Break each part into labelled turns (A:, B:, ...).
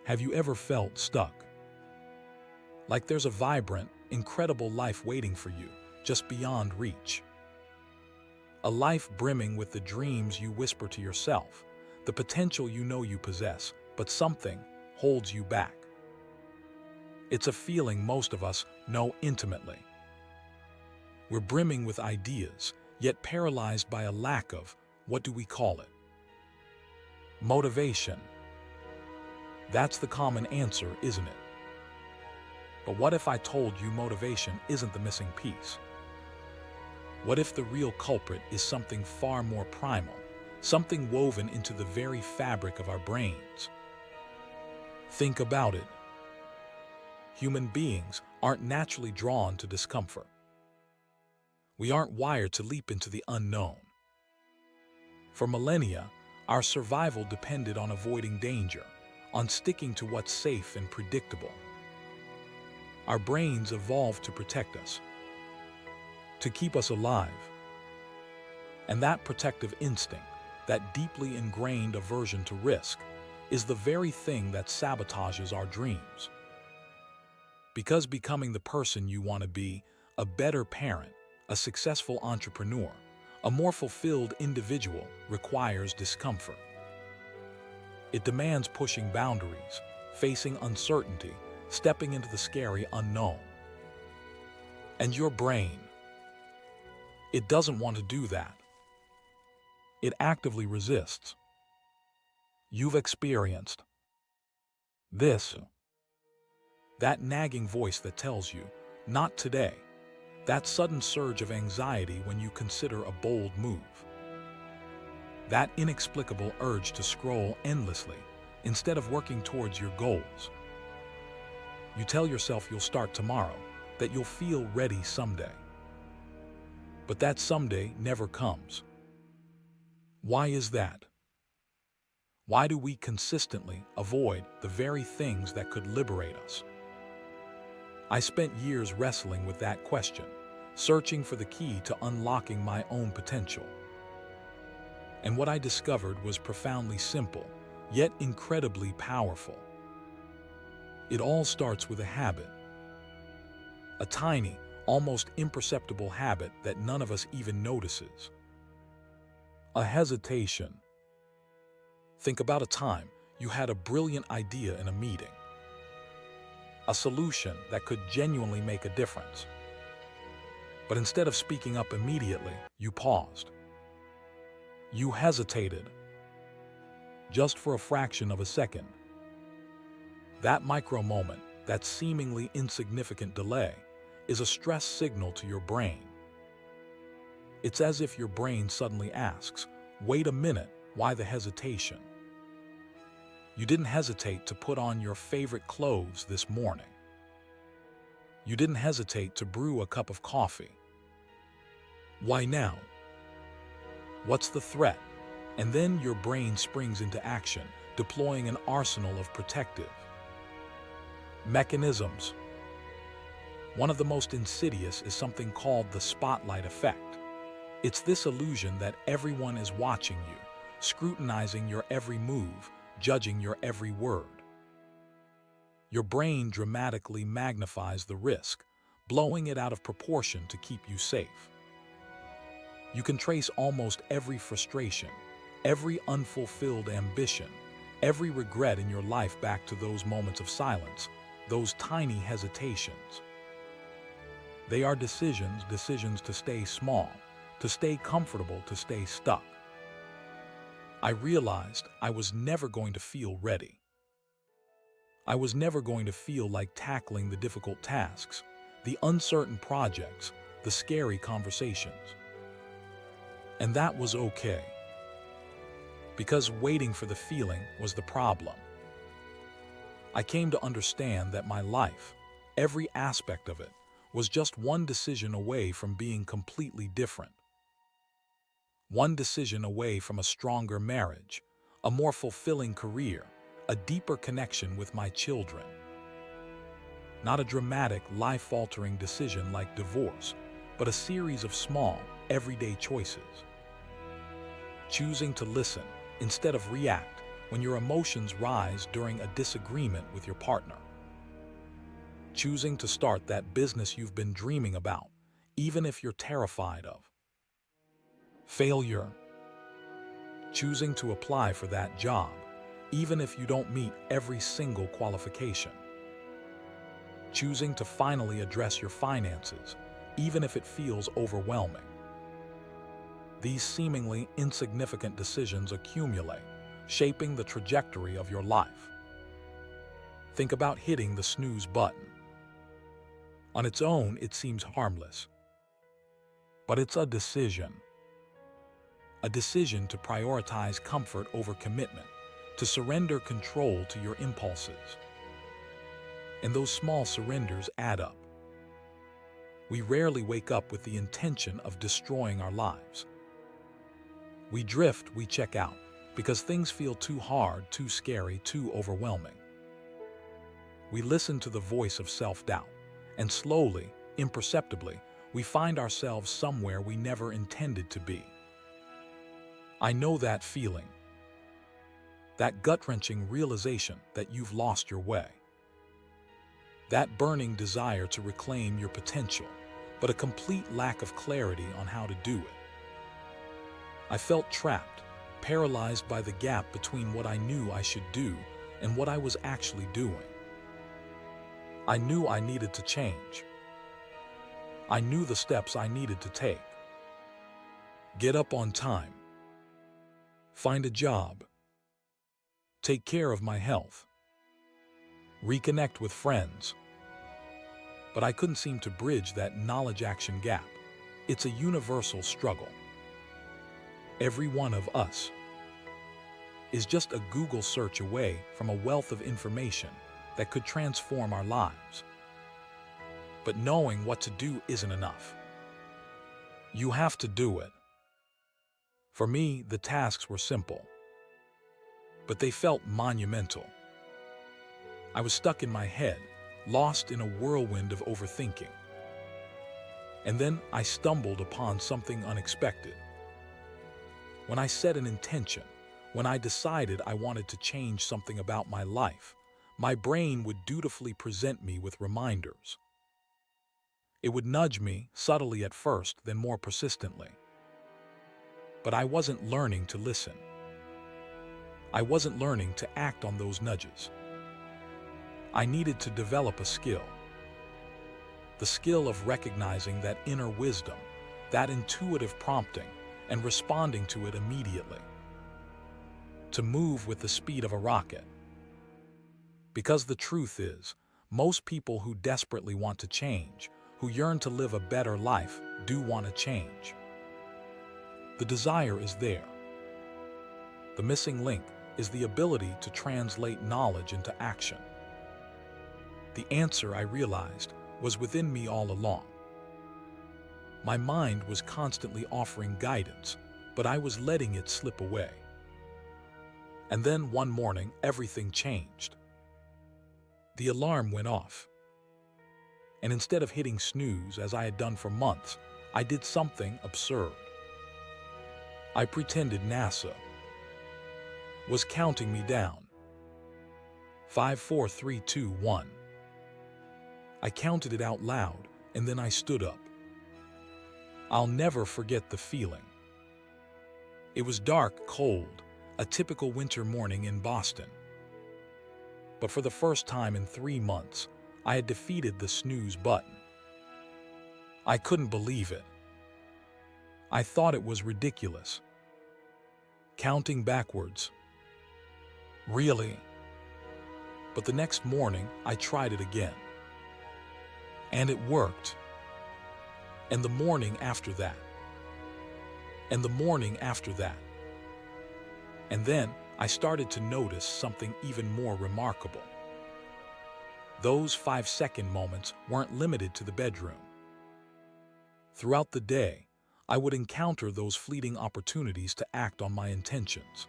A: Have you ever felt stuck? Like there's a vibrant, incredible life waiting for you, just beyond reach. A life brimming with the dreams you whisper to yourself, the potential you know you possess, but something holds you back. It's a feeling most of us know intimately. We're brimming with ideas, yet paralyzed by a lack of, what do we call it? Motivation. That's the common answer, isn't it? But what if I told you motivation isn't the missing piece? What if the real culprit is something far more primal, something woven into the very fabric of our brains? Think about it. Human beings aren't naturally drawn to discomfort. We aren't wired to leap into the unknown. For millennia, our survival depended on avoiding danger, on sticking to what's safe and predictable. Our brains evolved to protect us, to keep us alive. And that protective instinct, that deeply ingrained aversion to risk, is the very thing that sabotages our dreams. Because becoming the person you want to be, a better parent, a successful entrepreneur, a more fulfilled individual, requires discomfort. It demands pushing boundaries, facing uncertainty, stepping into the scary unknown. And your brain, it doesn't want to do that. It actively resists. You've experienced this. That nagging voice that tells you, not today. That sudden surge of anxiety when you consider a bold move. That inexplicable urge to scroll endlessly instead of working towards your goals. You tell yourself you'll start tomorrow, that you'll feel ready someday. But that someday never comes. Why is that? Why do we consistently avoid the very things that could liberate us? I spent years wrestling with that question, searching for the key to unlocking my own potential. And what I discovered was profoundly simple, yet incredibly powerful. It all starts with a habit. A tiny, almost imperceptible habit that none of us even notices. A hesitation. Think about a time you had a brilliant idea in a meeting. A solution that could genuinely make a difference. But instead of speaking up immediately, you paused. You hesitated. Just for a fraction of a second. That micro moment, that seemingly insignificant delay, is a stress signal to your brain. It's as if your brain suddenly asks, wait a minute, why the hesitation? You didn't hesitate to put on your favorite clothes this morning. You didn't hesitate to brew a cup of coffee. Why now? What's the threat? And then your brain springs into action, deploying an arsenal of protective mechanisms. One of the most insidious is something called the spotlight effect. It's this illusion that everyone is watching you, scrutinizing your every move, judging your every word. Your brain dramatically magnifies the risk, blowing it out of proportion to keep you safe. You can trace almost every frustration, every unfulfilled ambition, every regret in your life back to those moments of silence, those tiny hesitations. They are decisions to stay small, to stay comfortable, to stay stuck. I realized I was never going to feel ready. I was never going to feel like tackling the difficult tasks, the uncertain projects, the scary conversations. And that was okay. Because waiting for the feeling was the problem. I came to understand that my life, every aspect of it, was just one decision away from being completely different. One decision away from a stronger marriage, a more fulfilling career, a deeper connection with my children. Not a dramatic, life-altering decision like divorce, but a series of small, everyday choices. Choosing to listen instead of react, when your emotions rise during a disagreement with your partner. Choosing to start that business you've been dreaming about, even if you're terrified of. Failure. Choosing to apply for that job, even if you don't meet every single qualification. Choosing to finally address your finances, even if it feels overwhelming. These seemingly insignificant decisions accumulate, shaping the trajectory of your life. Think about hitting the snooze button. On its own, it seems harmless. But it's a decision. A decision to prioritize comfort over commitment, to surrender control to your impulses. And those small surrenders add up. We rarely wake up with the intention of destroying our lives. We drift, we check out, because things feel too hard, too scary, too overwhelming. We listen to the voice of self-doubt, and slowly, imperceptibly, we find ourselves somewhere we never intended to be. I know that feeling. That gut-wrenching realization that you've lost your way. That burning desire to reclaim your potential, but a complete lack of clarity on how to do it. I felt trapped, paralyzed by the gap between what I knew I should do and what I was actually doing. I knew I needed to change. I knew the steps I needed to take. Get up on time. Find a job. Take care of my health. Reconnect with friends. But I couldn't seem to bridge that knowledge-action gap. It's a universal struggle. Every one of us is just a Google search away from a wealth of information that could transform our lives. But knowing what to do isn't enough. You have to do it. For me, the tasks were simple, but they felt monumental. I was stuck in my head, lost in a whirlwind of overthinking. And then I stumbled upon something unexpected. When I set an intention, when I decided I wanted to change something about my life, my brain would dutifully present me with reminders. It would nudge me, subtly at first, then more persistently. But I wasn't learning to listen. I wasn't learning to act on those nudges. I needed to develop a skill. The skill of recognizing that inner wisdom, that intuitive prompting, and responding to it immediately. To move with the speed of a rocket. Because the truth is, most people who desperately want to change, who yearn to live a better life, do want to change. The desire is there. The missing link is the ability to translate knowledge into action. The answer, I realized, was within me all along. My mind was constantly offering guidance, but I was letting it slip away. And then one morning, everything changed. The alarm went off. And instead of hitting snooze as I had done for months, I did something absurd. I pretended NASA was counting me down. 5, 4, 3, 2, 1. I counted it out loud, and then I stood up. I'll never forget the feeling. It was dark, cold, a typical winter morning in Boston. But for the first time in 3 months, I had defeated the snooze button. I couldn't believe it. I thought it was ridiculous. Counting backwards. Really? But the next morning, I tried it again. And it worked. And the morning after that. And the morning after that. And then I started to notice something even more remarkable. Those 5-second moments weren't limited to the bedroom. Throughout the day, I would encounter those fleeting opportunities to act on my intentions.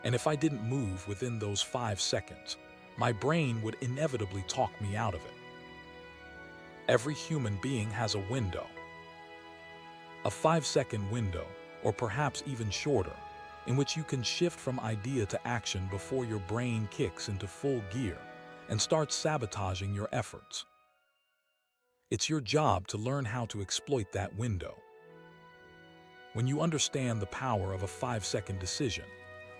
A: And if I didn't move within those 5 seconds, my brain would inevitably talk me out of it. Every human being has a window. A 5-second window, or perhaps even shorter, in which you can shift from idea to action before your brain kicks into full gear and starts sabotaging your efforts. It's your job to learn how to exploit that window. When you understand the power of a 5-second decision,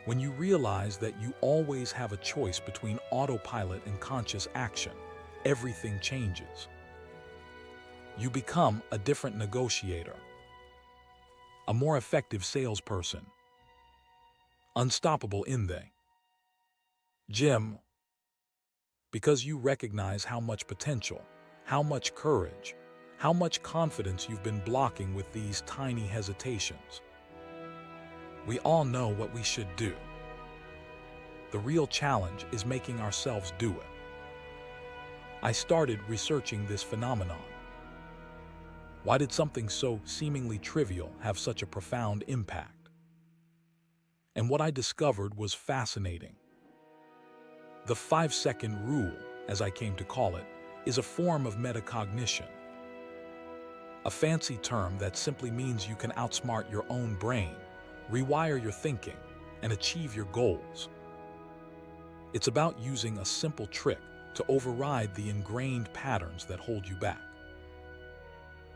A: when you realize that you always have a choice between autopilot and conscious action, everything changes. You become a different negotiator, a more effective salesperson, unstoppable in the gym, because you recognize how much potential, how much courage, how much confidence you've been blocking with these tiny hesitations. We all know what we should do. The real challenge is making ourselves do it. I started researching this phenomenon. Why did something so seemingly trivial have such a profound impact? And what I discovered was fascinating. The 5-second rule, as I came to call it, is a form of metacognition. A fancy term that simply means you can outsmart your own brain, rewire your thinking, and achieve your goals. It's about using a simple trick to override the ingrained patterns that hold you back.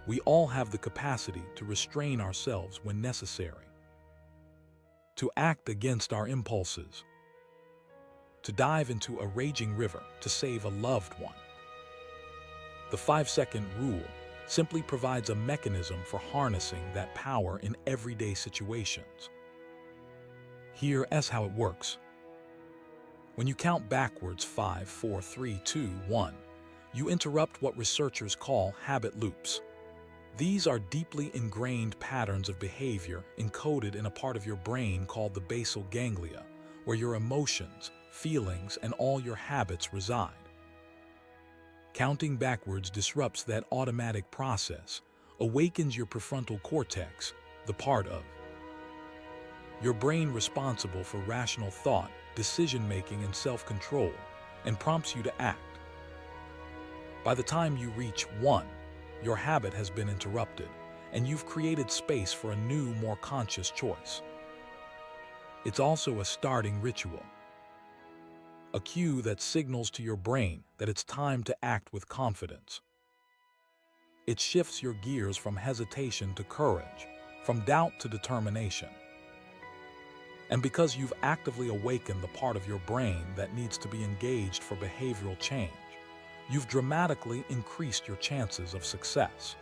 A: We all have the capacity to restrain ourselves when necessary, to act against our impulses, to dive into a raging river to save a loved one. The 5-second rule simply provides a mechanism for harnessing that power in everyday situations. Here's how it works. When you count backwards 5, 4, 3, 2, 1, you interrupt what researchers call habit loops. These are deeply ingrained patterns of behavior encoded in a part of your brain called the basal ganglia, where your emotions, feelings, and all your habits reside. Counting backwards disrupts that automatic process, awakens your prefrontal cortex, the part of your brain responsible for rational thought, decision-making, and self-control, and prompts you to act. By the time you reach 1, your habit has been interrupted, and you've created space for a new, more conscious choice. It's also a starting ritual, a cue that signals to your brain that it's time to act with confidence. It shifts your gears from hesitation to courage, from doubt to determination. And because you've actively awakened the part of your brain that needs to be engaged for behavioral change, you've dramatically increased your chances of success.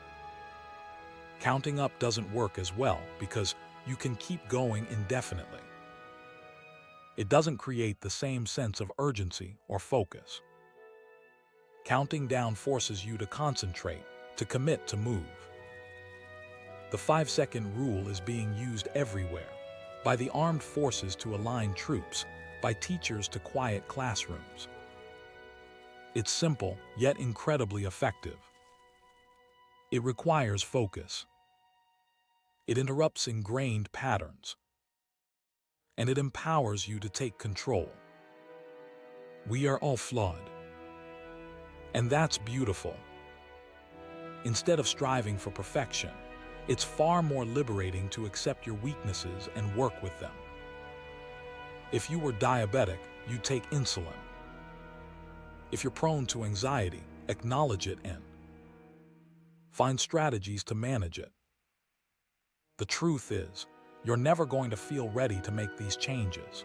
A: Counting up doesn't work as well because you can keep going indefinitely. It doesn't create the same sense of urgency or focus. Counting down forces you to concentrate, to commit, to move. The 5-second rule is being used everywhere, by the armed forces to align troops, by teachers to quiet classrooms. It's simple, yet incredibly effective. It requires focus. It interrupts ingrained patterns. And it empowers you to take control. We are all flawed. And that's beautiful. Instead of striving for perfection, it's far more liberating to accept your weaknesses and work with them. If you were diabetic, you'd take insulin. If you're prone to anxiety, acknowledge it and find strategies to manage it. The truth is, you're never going to feel ready to make these changes.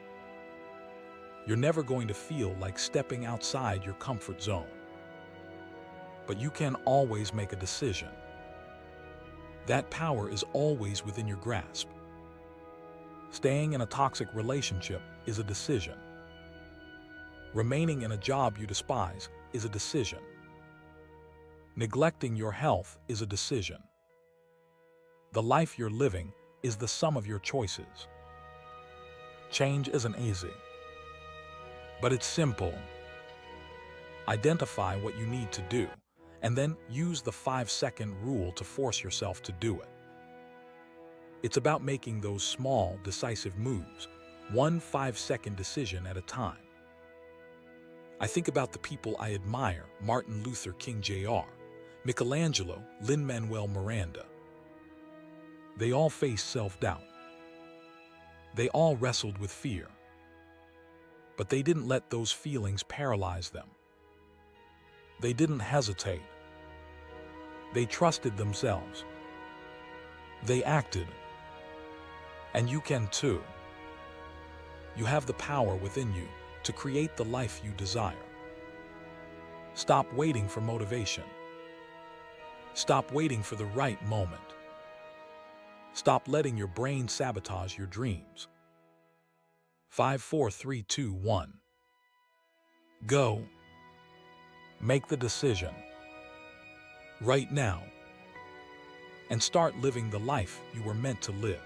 A: You're never going to feel like stepping outside your comfort zone. But you can always make a decision. That power is always within your grasp. Staying in a toxic relationship is a decision. Remaining in a job you despise is a decision. Neglecting your health is a decision. The life you're living is the sum of your choices. Change isn't easy, but it's simple. Identify what you need to do, and then use the 5-second rule to force yourself to do it. It's about making those small, decisive moves, one 5-second decision at a time. I think about the people I admire: Martin Luther King Jr., Michelangelo, Lin-Manuel Miranda. They all face self-doubt. They all wrestled with fear, but they didn't let those feelings paralyze them. They didn't hesitate. They trusted themselves. They acted. And you can too. You have the power within you to create the life you desire. Stop waiting for motivation. Stop waiting for the right moment. Stop letting your brain sabotage your dreams. 5, 4, 3, 2, 1. Go. Make the decision right now and start living the life you were meant to live.